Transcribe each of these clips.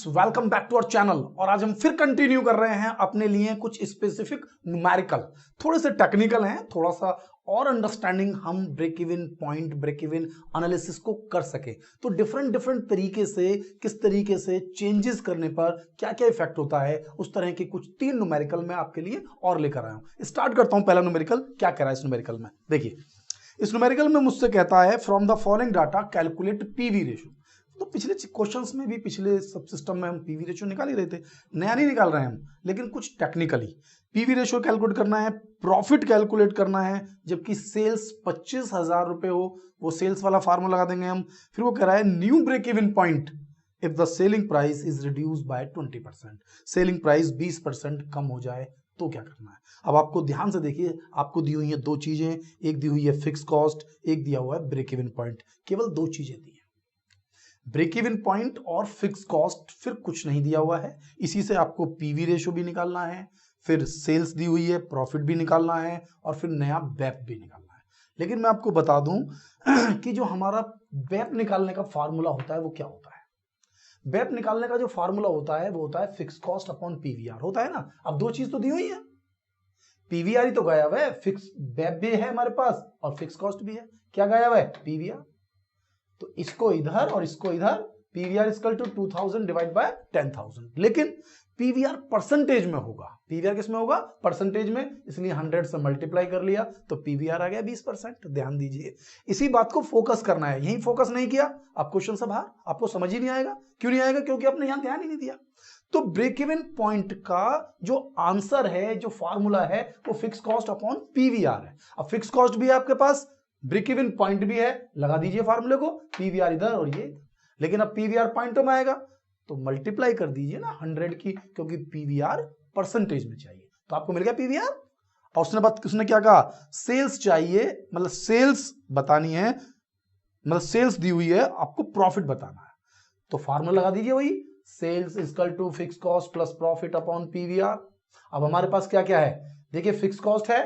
Welcome back to our channel. और आज हम फिर कंटिन्यू कर रहे हैं अपने लिए कुछ स्पेसिफिक न्यूमेरिकल, थोड़े से टेक्निकल हैं, थोड़ा सा और अंडरस्टैंडिंग हम break even point, break even analysis को कर सके। तो डिफरेंट तरीके से किस तरीके से चेंजेस करने पर क्या क्या इफेक्ट होता है, उस तरह के कुछ 3 न्यूमेरिकल मैं आपके लिए और लेकर आया हूं। स्टार्ट करता हूं। पहला न्यूमेरिकल क्या कह रहा है इस न्यूमेरिकल में, देखिए इस न्यूमेरिकल में मुझसे कहता है from the following data calculate PV ratio. तो पिछले क्वेश्चंस में भी, पिछले सब सिस्टम में हम पीवी रेशियो निकाल ही रहे थे, नया नहीं निकाल रहे हैं हम, लेकिन कुछ टेक्निकली पीवी रेशियो कैलकुलेट करना है, प्रॉफिट कैलकुलेट करना है। जबकि सेल्स 25,000 रुपए हो, वो सेल्स वाला फार्मूला लगा देंगे हम। फिर वो कह रहा है new break even point if the selling price is reduce by 20%, selling price 20% कम हो जाए तो क्या करना है। अब आपको ध्यान से देखिए, आपको दी हुई है दो चीजें, एक दी हुई है फिक्स कॉस्ट, एक दिया हुआ है ब्रेक इवन पॉइंट। केवल दो चीजें दी है, ब्रेक इवन पॉइंट और फिक्स कॉस्ट, फिर कुछ नहीं दिया हुआ है। इसी से आपको पीवी रेशियो भी निकालना है, फिर सेल्स दी हुई है, प्रॉफिट भी निकालना है, और फिर नया बैप भी निकालना है। लेकिन मैं आपको बता दूं कि जो हमारा बैप निकालने का फार्मूला होता है वो क्या होता है। बैप निकालने का जो फार्मूला होता है वो होता है फिक्स कॉस्ट अपॉन पीवीआर, होता है ना। अब दो चीज तो दी हुई है, पीवीआर ही तो गायब है, फिक्स बैप भी है हमारे पास और फिक्स कॉस्ट भी है। क्या गायब है? पीवीआर। तो इसको इधर और इसको इधर, PVR equal to 2000 divide by 10,000। लेकिन पीवीआर परसेंटेज में होगा, पीवीआर किस में होगा? परसेंटेज में, इसलिए 100 से मल्टीप्लाई कर लिया तो पीवीआर आ गया 20%। ध्यान दीजिए, इसी बात को फोकस करना है। यही फोकस नहीं किया आप क्वेश्चन से बाहर, आपको समझ ही नहीं आएगा। क्यों नहीं आएगा? क्योंकि आपने यहां ध्यान ही नहीं दिया। तो ब्रेक इवन पॉइंट का जो आंसर है, जो फार्मूला है, वो फिक्स कॉस्ट अपॉन पीवीआर है। अब फिक्स कॉस्ट भी है आपके पास, ब्रेक इवन पॉइंट भी है, लगा दीजिए फार्मूले को, पीवीआर इधर और ये इधर। लेकिन अब पीवीआर पॉइंटों में आएगा तो मल्टीप्लाई कर दीजिए ना 100 की, क्योंकि पीवीआर परसेंटेज में चाहिए। तो आपको मिल गया पीवीआर। और उसने क्या कहा? सेल्स चाहिए, मतलब सेल्स बतानी है, मतलब सेल्स दी हुई है, आपको प्रॉफिट बताना है। तो फार्मूला लगा दीजिए वही, sales equal to fix cost plus profit upon PVR. अब हमारे पास क्या क्या है, देखिए फिक्स कॉस्ट है,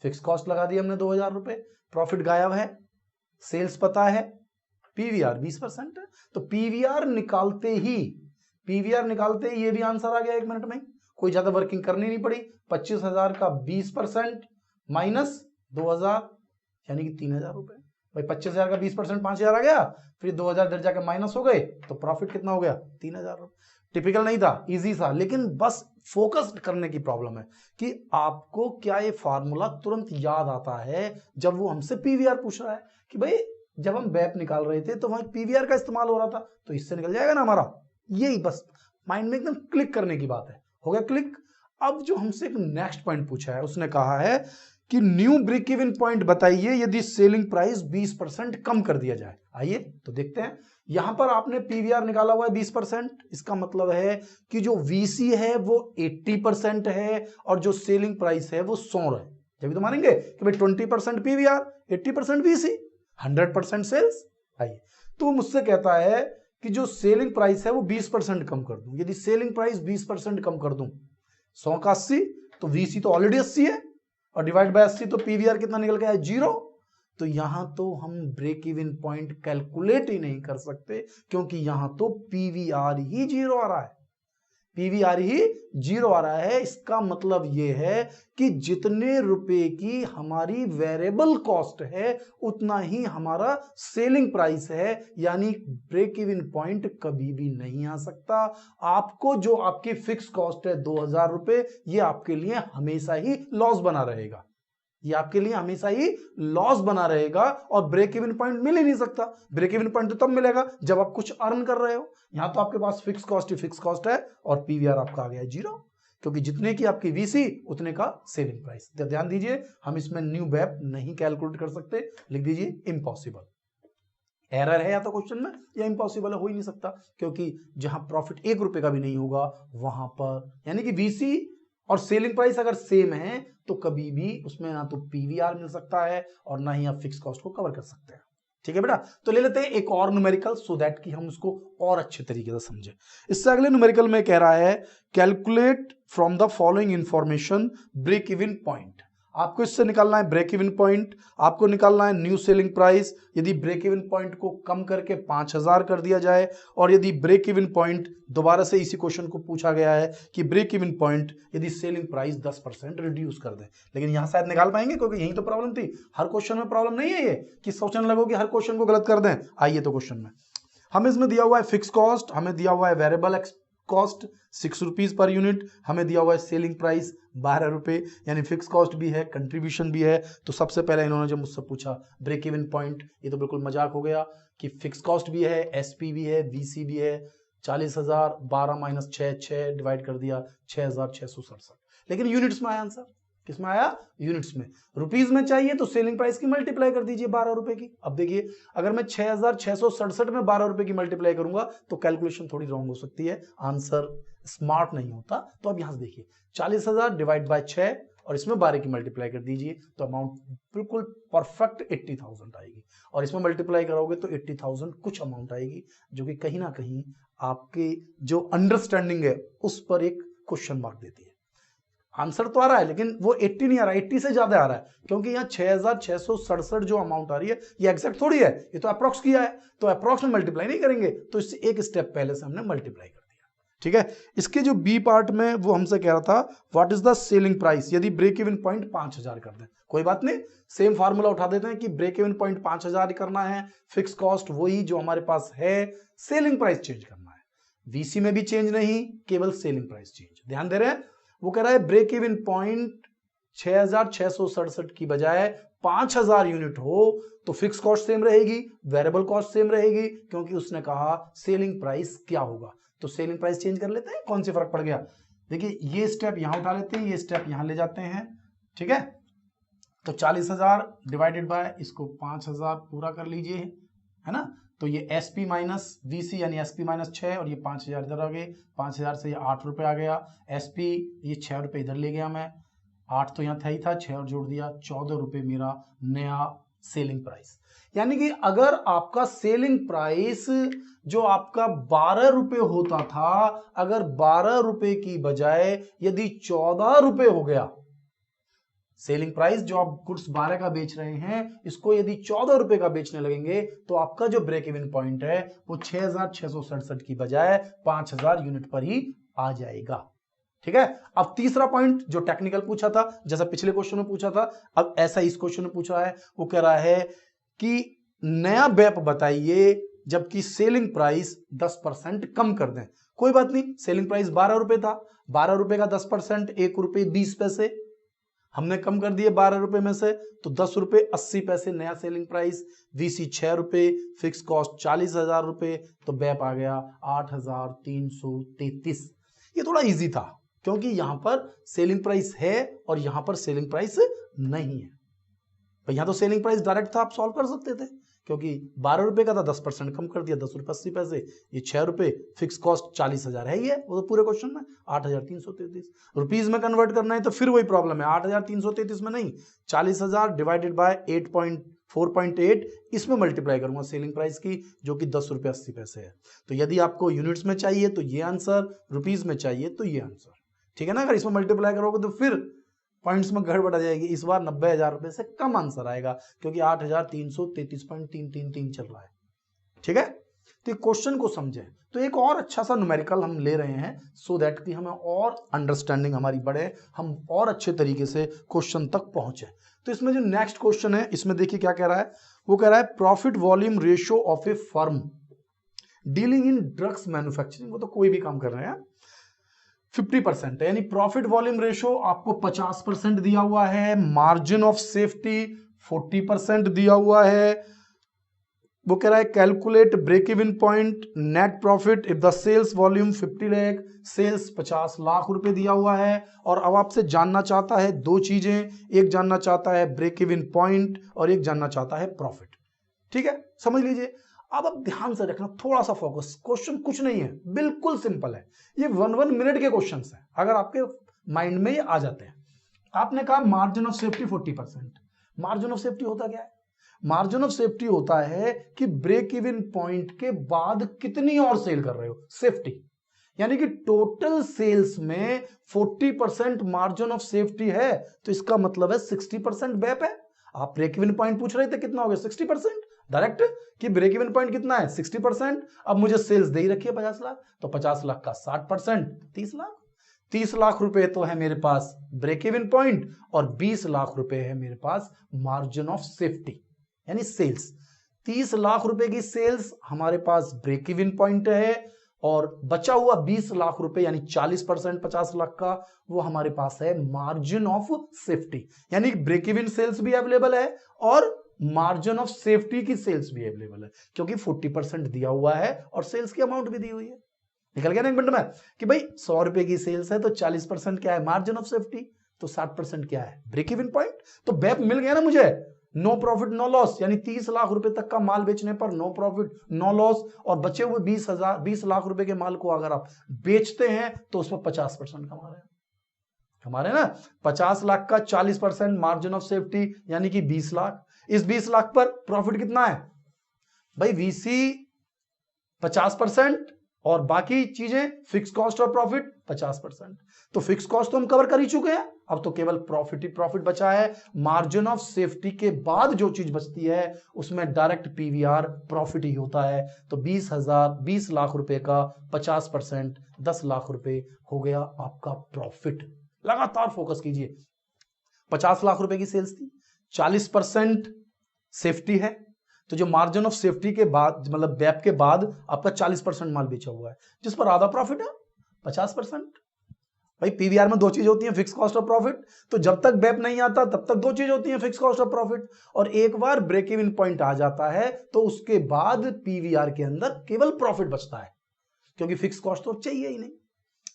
फिक्स कॉस्ट लगा दी हमने 2000 रुपए, प्रॉफिट गायब है, सेल्स पता है, पीवीआर 20% है। तो पीवीआर निकालते ही ये भी आंसर आ गया 1 मिनट में, कोई ज्यादा वर्किंग करनी नहीं पड़ी। 25,000 का 20% माइनस 2000 यानी कि 3,000 रुपए। भाई 25,000 का 20% 5,000 आ गया, फिर 2,000 इधर जाके माइनस हो गए, तो प्रॉफिट कितना हो गया? 3,000 रुपए। टिपिकल नहीं था, इजी था, लेकिन बस फोकस करने की प्रॉब्लम है कि आपको क्या ये फार्मूला तुरंत याद आता है जब वो हमसे पीवीआर पूछ रहा है कि भाई जब हम बैप निकाल रहे थे तो वहां पीवीआर का इस्तेमाल हो रहा था, तो इससे निकल जाएगा ना हमारा। यही बस माइंड में एकदम क्लिक करने की बात है। हो गया क्लिक। अब जो हमसे एक नेक्स्ट पॉइंट पूछा है, उसने कहा है कि न्यू ब्रेक इवन पॉइंट बताइए यदि सेलिंग प्राइस 20% कम कर दिया जाए। आइए तो देखते हैं। यहां पर आपने पीवीआर निकाला हुआ है 20%, इसका मतलब है कि जो वीसी है वो 80% है और जो सेलिंग प्राइस है वो 100 है। जब तो मानेंगे कि भाई 20% पीवीआर, 80% वीसी, 100% सेल्स। आइए, तो मुझसे कहता है कि जो सेलिंग प्राइस है वो 20% कम कर दूं। यदि सेलिंग प्राइस 20% कम कर दूं, 100 का 80, तो वीसी तो ऑलरेडी 80 है, और डिवाइड बाय 80 तो पीवीआर कितना निकल गया है? 0। तो यहां तो हम ब्रेक इवन पॉइंट कैलकुलेट ही नहीं कर सकते, क्योंकि यहां तो पीवीआर ही 0 आ रहा है, पीवीआर ही 0 आ रहा है। इसका मतलब यह है कि जितने रुपए की हमारी वेरिएबल कॉस्ट है उतना ही हमारा सेलिंग प्राइस है, यानी ब्रेक इवन पॉइंट कभी भी नहीं आ सकता। आपको जो आपकी फिक्स कॉस्ट है 2,000 रुपए, ये आपके लिए हमेशा ही लॉस बना रहेगा, ये आपके लिए हमेशा ही लॉस बना रहेगा, और ब्रेक इवन पॉइंट मिल ही नहीं सकता। ब्रेक इवन पॉइंट तो तब मिलेगा जब आप कुछ अर्न कर रहे हो। यहां तो आपके पास फिक्स कॉस्ट ही फिक्स कॉस्ट है और पीवीआर आपका आ गया है 0, क्योंकि जितने की आपकी वीसी उतने का सेलिंग प्राइस। तो ध्यान दीजिए, हम इसमें न्यू बैप नहीं कैलकुलेट कर सकते, लिख दीजिए इम्पॉसिबल। एरर है या तो क्वेश्चन में, या इम्पॉसिबल है, हो ही नहीं सकता, क्योंकि जहां प्रॉफिट 1 रुपए का भी नहीं होगा वहां पर, यानी कि वीसी और सेलिंग प्राइस अगर सेम है तो कभी भी उसमें ना तो पीवीआर मिल सकता है और ना ही आप फिक्स कॉस्ट को कवर कर सकते हैं। ठीक है बेटा, तो ले लेते हैं एक और न्यूमेरिकल, सो दैट कि हम उसको और अच्छे तरीके से समझें। इससे अगले न्यूमेरिकल में कह रहा है calculate from the following information break even point. आपको इससे निकालना है ब्रेक इवन पॉइंट, आपको निकालना है न्यू सेलिंग प्राइस। यदि ब्रेक इवन पॉइंट को कम करके 5000 कर दिया जाए, और यदि ब्रेक इवन पॉइंट, दोबारा से इसी क्वेश्चन को पूछा गया है कि ब्रेक इवन पॉइंट यदि सेलिंग प्राइस 10% रिड्यूस कर दे, लेकिन यहां शायद निकाल पाएंगे क्योंकि यही तो प्रॉब्लम थी। हर क्वेश्चन में प्रॉब्लम नहीं है ये कि सोचने लगो कि हर क्वेश्चन को गलत कर दें। आइए तो क्वेश्चन में हमें इसमें दिया हुआ है फिक्स कॉस्ट, हमें दिया हुआ है variable cost 6 rupees per unit, हमें दिया हुआ है सेलिंग प्राइस 12 रुपए, यानी फिक्स कॉस्ट भी है, कंट्रीब्यूशन भी है। तो सबसे पहले इन्होंने जब मुझसे पूछा ब्रेक इवन पॉइंट, ये तो बिल्कुल मजाक हो गया कि फिक्स कॉस्ट भी है, एसपी भी है, वीसी भी है। 40,000 12 माइनस 6 डिवाइड कर दिया 6,667, लेकिन यूनिट्स में आया आंसर। किस में आया? यूनिट्स में। रुपीज में चाहिए तो सेलिंग प्राइस की मल्टीप्लाई कर दीजिए 12 रुपए की। अब देखिए अगर मैं 6,667 में 12 रुपए की मल्टीप्लाई करूंगा तो कैलकुलेशन थोड़ी रॉन्ग हो सकती है, आंसर स्मार्ट नहीं होता। तो अब यहां से देखिए 40,000 डिवाइड बाय 6 और इसमें 12 की मल्टीप्लाई कर दीजिए तो अमाउंट बिल्कुल परफेक्ट 80,000 आएगी, और इसमें मल्टीप्लाई करोगे तो 80,000 कुछ अमाउंट आएगी, जो कि कहीं ना कहीं आपके जो अंडरस्टैंडिंग है उस पर एक क्वेश्चन मार्क देती है। आंसर तो आ रहा है लेकिन वो 80 नहीं आ रहा, 80 से ज्यादा आ रहा है, क्योंकि यहाँ 6,667 जो अमाउंट आ रही है ये एग्जैक्ट थोड़ी है, ये तो अप्रॉक्स किया है, तो अप्रॉक्स में मल्टीप्लाई नहीं करेंगे, तो इससे एक स्टेप पहले से हमने मल्टीप्लाई कर दिया। ठीक है, इसके जो बी पार्ट में वो हमसे कह रहा था what is the selling price यदि ब्रेक इवन पॉइंट 5,000 कर दें। कोई बात नहीं, सेम फार्मूला उठा देते हैं कि ब्रेक इवन पॉइंट 5,000 करना है, फिक्स कॉस्ट वही जो हमारे पास है, सेलिंग प्राइस चेंज करना है। वीसी में भी चेंज नहीं, केवल सेलिंग प्राइस चेंज। ध्यान दे रहे हैं, वो कह रहा है ब्रेक इवन पॉइंट 6,667 की बजाय 5,000 यूनिट हो तो फिक्स कॉस्ट सेम रहेगी, वेरिएबल कॉस्ट सेम रहेगी, क्योंकि उसने कहा सेलिंग प्राइस क्या होगा। तो सेलिंग प्राइस चेंज कर लेते हैं, कौन से फर्क पड़ गया। देखिए ये स्टेप यहां उठा लेते हैं, ये स्टेप यहां ले जाते हैं। ठीक है, तो 40,000 डिवाइडेड बाय इसको 5,000 पूरा कर लीजिए, है ना। तो ये एसपी माइनस वीसी यानी एसपी माइनस 6 और ये 5,000 इधर आ गए, 5,000 से ये 8 रुपए आ गया, एसपी ये 6 रुपए इधर ले गया मैं, 8 तो यहाँ था ही था, 6 और जोड़ दिया, 14 रुपए मेरा नया सेलिंग प्राइस। यानी कि अगर आपका सेलिंग प्राइस जो आपका 12 रुपए होता था, अगर 12 रुपए की बजाय यदि 14 रुपए हो गया, सेलिंग प्राइस जो आप गुड्स 12 का बेच रहे हैं इसको यदि 14 रुपए का बेचने लगेंगे तो आपका जो ब्रेक इवन पॉइंट है वो 6,667 की बजाय 5,000 यूनिट पर ही आ जाएगा। ठीक है, अब तीसरा पॉइंट जो टेक्निकल पूछा था, जैसा पिछले क्वेश्चन में पूछा था, अब ऐसा इस क्वेश्चन में पूछ रहा है। वो कह रहा है कि नया बेप बताइए जबकि सेलिंग प्राइस 10% कम कर दें। कोई बात नहीं, सेलिंग प्राइस 12 रुपए था, 12 रुपए का 10% 1 रुपए 20 पैसे, हमने कम कर दिए 12 रुपए में से, तो 10 रुपए 80 पैसे नया सेलिंग प्राइस, वीसी 6 रुपए, फिक्स कॉस्ट 40,000 रुपए, तो बेप आ गया 8,333। ये थोड़ा इजी था क्योंकि यहां पर सेलिंग प्राइस है और यहां पर सेलिंग प्राइस नहीं है। भाई यहां तो सेलिंग प्राइस डायरेक्ट था, आप सॉल्व कर सकते थे, क्योंकि 12 रुपए का था, 10% कम कर दिया, 10 रुपए 80 पैसे, ये 6 रुपए, फिक्स कॉस्ट 40,000 है ही है, वो तो पूरे क्वेश्चन में 8,333। रुपीज में कन्वर्ट करना है तो फिर वही प्रॉब्लम है, 8,333 में नहीं, 40,000 डिवाइडेड बाय 4.8 इसमें मल्टीप्लाई करूंगा सेलिंग प्राइस की, जो कि 10 रुपए 80 पैसे है। तो यदि आपको यूनिट्स में चाहिए तो ये आंसर, रुपीज में चाहिए तो ये आंसर। ठीक है ना, अगर इसमें मल्टीप्लाई करोगे तो फिर पॉइंट्स में गड़बड़ आ जाएगी। इस बार 90,000 रुपए से कम आंसर आएगा क्योंकि 8,333.333 चल रहा है। ठीक है, तो क्वेश्चन को समझें तो एक और अच्छा सा न्यूमेरिकल हम ले रहे हैं सो दैट कि हमें और अंडरस्टैंडिंग हमारी बढ़े, हम और अच्छे तरीके से क्वेश्चन तक पहुंचे। तो इसमें जो नेक्स्ट क्वेश्चन है इसमें देखिए क्या कह रहा है। वो कह रहा है profit volume ratio of A firm dealing in drugs manufacturing, वो तो कोई भी काम कर रहे हैं, 50% है, यानी प्रॉफिट वॉल्यूम रेशियो आपको 50% दिया हुआ है, मार्जिन ऑफ सेफ्टी 40% दिया हुआ है। वो कह रहा है calculate break even point net profit if the sales volume 50 lakh, sales 50 lakh रुपए दिया हुआ है। और अब आपसे जानना चाहता है दो चीजें, एक जानना चाहता है ब्रेक इवन पॉइंट और एक जानना चाहता है प्रॉफिट। ठीक है, समझ लीजिए। अब आप ध्यान से रखना, थोड़ा सा फोकस, क्वेश्चन कुछ नहीं है, बिल्कुल सिंपल है, ये 1 मिनट के क्वेश्चंस हैं, अगर आपके माइंड में ये आ जाते हैं। आपने कहा margin of safety 40%, margin of safety होता क्या है? मार्जिन ऑफ सेफ्टी होता है कि ब्रेक इवन पॉइंट के बाद कितनी और सेल कर रहे हो, सेफ्टी। यानी कि टोटल सेल्स में 40% मार्जिन ऑफ सेफ्टी है, तो इसका मतलब है 60% बैप है। आप ब्रेक इवन पॉइंट पूछ रहे थे कितना हो गया, 60%। डायरेक्ट कि ब्रेक इवन पॉइंट कितना है, 60%। अब मुझे सेल्स दे ही रखी है 50 लाख, तो 50 लाख का 60% 30 लाख। 30 लाख रुपए तो है मेरे पास ब्रेक इवन पॉइंट, और 20 लाख रुपए है मेरे पास मार्जिन ऑफ सेफ्टी यानी सेल्स। 30 लाख रुपए की सेल्स हमारे पास ब्रेक इवन पॉइंट है, और बचा हुआ 20 लाख रुपए यानी 40% 50 लाख का वो हमारे पास है मार्जिन ऑफ सेफ्टी। यानी ब्रेक इवन सेल्स भी अवेलेबल है और मार्जिन ऑफ सेफ्टी की सेल्स भी अवेलेबल है, क्योंकि 40% दिया हुआ है और सेल्स की अमाउंट भी दी हुई है। निकल गया ना एक मिनट में कि भाई 100 रुपए की सेल्स है तो 40% क्या है, मार्जिन ऑफ सेफ्टी, तो 60% क्या है, ब्रेक इवन पॉइंट। तो बैप मिल गया ना मुझे, नो प्रॉफिट नो लॉस, यानी 30 लाख रुपए तक का माल बेचने पर नो प्रॉफिट नो लॉस, और बचे हुए 20 लाख रुपए के माल को अगर आप बेचते हैं तो उसमें 50% कमा रहे हैं। हमारे ना 50 लाख का 40% मार्जिन ऑफ सेफ्टी यानी कि 20 लाख। इस 20 लाख पर प्रॉफिट कितना है भाई, वीसी 50% और बाकी चीजें फिक्स कॉस्ट और प्रॉफिट 50%। तो फिक्स कॉस्ट तो हम कवर कर ही चुके हैं, अब तो केवल प्रॉफिट ही प्रॉफिट बचा है। मार्जिन ऑफ सेफ्टी के बाद जो चीज बचती है उसमें डायरेक्ट पीवीआर प्रॉफिट ही होता है। तो 20 लाख रुपए का 50% 10 लाख रुपए हो गया आपका प्रॉफिट। लगातार फोकस कीजिए। 50 लाख रुपए की सेल्स थी, 40% सेफ्टी है, तो जो मार्जिन ऑफ सेफ्टी के बाद मतलब बैप के बाद आपका 40% माल बेचा हुआ है, जिस पर आधा प्रॉफिट है 50%। भाई पीवीआर में दो चीज होती है, फिक्स कॉस्ट और प्रॉफिट। तो जब तक बैप नहीं आता तब तक दो चीज होती है, फिक्स कॉस्ट और प्रॉफिट। और एक बार ब्रेक इवन पॉइंट आ जाता है तो उसके बाद पीवीआर के अंदर केवल प्रॉफिट बचता है, क्योंकि फिक्स कॉस्ट तो चाहिए ही नहीं।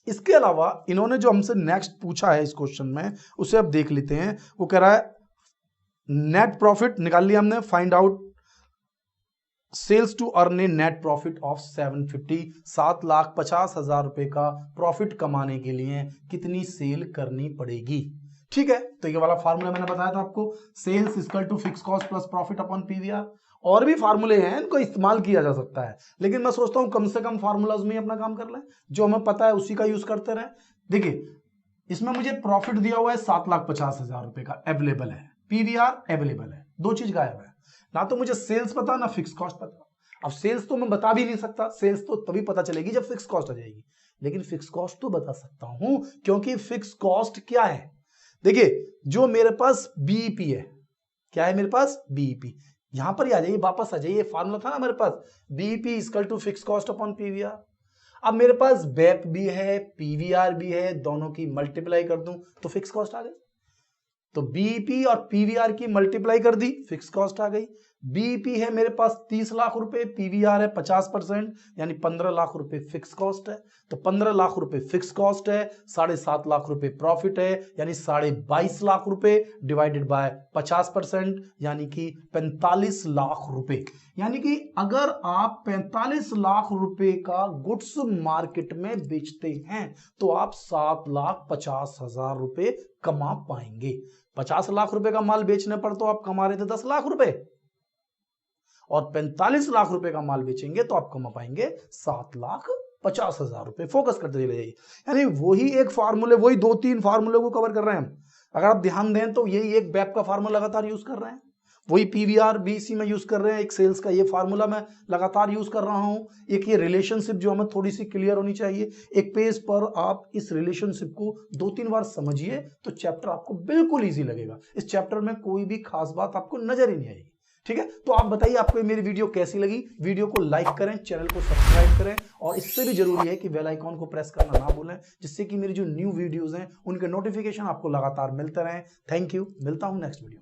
इसके अलावा इन्होंने जो हमसे नेक्स्ट पूछा है इस क्वेश्चन में, उसे अब देख लेते हैं। वो कह रहा है नेट प्रॉफिट निकाल लिया हमने, find out sales to earn a net profit of 750, 7,50,000 रुपए का प्रॉफिट कमाने के लिए कितनी सेल करनी पड़ेगी। ठीक है, तो ये वाला फार्मूला मैंने बताया था आपको, sales equal to fix cost plus profit upon PVR. और भी फार्मूले हैं, इनको इस्तेमाल किया जा सकता है, लेकिन मैं सोचता हूं कम से कम फार्मूलाज में अपना काम कर लें, जो हमें पता है उसी का यूज करते रहें। देखिए इसमें मुझे प्रॉफिट दिया हुआ है 7,50,000 रुपए का अवेलेबल है, पीवीआर अवेलेबल है, दो चीज गायब है, ना तो मुझे सेल्स पता ना फिक्स कॉस्ट पता। अब सेल्स तो मैं बता भी नहीं सकता, सेल्स तो तभी पता चलेगी जब फिक्स कॉस्ट आ जाएगी, लेकिन फिक्स कॉस्ट तो बता सकता हूं, क्योंकि फिक्स कॉस्ट क्या है। देखिए जो मेरे पास बीईपी है, क्या है मेरे पास बीईपी, यहां पर ही आ जाइए, वापस आ जाइए, फार्मूला था ना मेरे पास, BEP equal to fix cost upon PVR. अब मेरे पास बैप भी है पीवीआर भी है, दोनों की मल्टीप्लाई कर दूं तो फिक्स कॉस्ट आ गई। तो बीईपी और पीवीआर की मल्टीप्लाई कर दी, फिक्स कॉस्ट आ गई। बीईपी है मेरे पास 30 लाख रुपए, पीवीआर है 50% यानी 15 लाख रुपए फिक्स कॉस्ट है। तो 15 लाख रुपए फिक्स कॉस्ट है, 7.5 लाख रुपए प्रॉफिट है, यानी 22.5 लाख रुपए डिवाइडेड बाय 50% यानी कि 45 लाख रुपए। यानी कि अगर आप 45 लाख रुपए का गुड्स मार्केट में बेचते हैं तो आप 7,50,000 रुपए कमा पाएंगे। 50 लाख रुपए का माल बेचने पर तो आप कमा रहे थे 10 लाख रुपए, और 45 लाख रुपए का माल बेचेंगे तो आप कमा पाएंगे 7,50,000 रुपए। फोकस करते रहिए, यानी वही एक फार्मूले, वही 2-3 फार्मूले को कवर कर रहे हैं हम। अगर आप ध्यान दें तो यही एक बैप का फार्मूला लगातार यूज कर रहे हैं, वही पीवीआर बीसी में यूज कर रहे हैं, एक सेल्स का ये फार्मूला मैं लगातार यूज कर रहा हूं। एक ये रिलेशनशिप जो हमें थोड़ी सी क्लियर होनी चाहिए, एक पेज पर आप इस रिलेशनशिप को 2-3 बार समझिए तो चैप्टर आपको बिल्कुल इजी लगेगा। इस चैप्टर में कोई भी खास बात आपको नजर ही नहीं आएगी। ठीक है, तो आप बताइए आपको मेरी वीडियो कैसी लगी। वीडियो को लाइक करें, चैनल को सब्सक्राइब करें, और इससे भी जरूरी है कि बेल आइकॉन को प्रेस करना ना भूलें, जिससे कि मेरी जो न्यू वीडियोस हैं उनके नोटिफिकेशन आपको लगातार मिलते रहें। थैंक यू, मिलता हूं नेक्स्ट वीडियो।